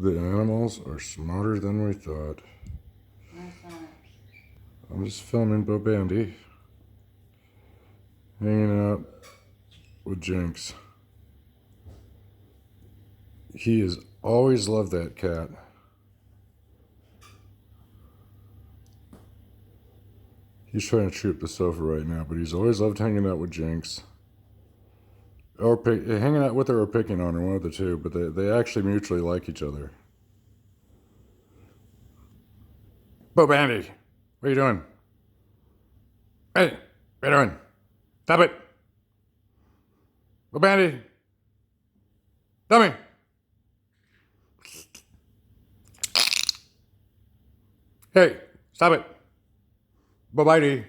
The animals are smarter than we thought. I'm just filming Bo Bandy hanging out with Jinx. He has always loved that cat. He's trying to chew up the sofa right now, but he's always loved hanging out with Jinx. Or hanging out with her or picking on her, one of the two, but they actually mutually like each other. Bo Bandy, what are you doing? Hey, what are you doing? Stop it! Bo Bandy! Dummy! Hey, stop it! Bo Bandy!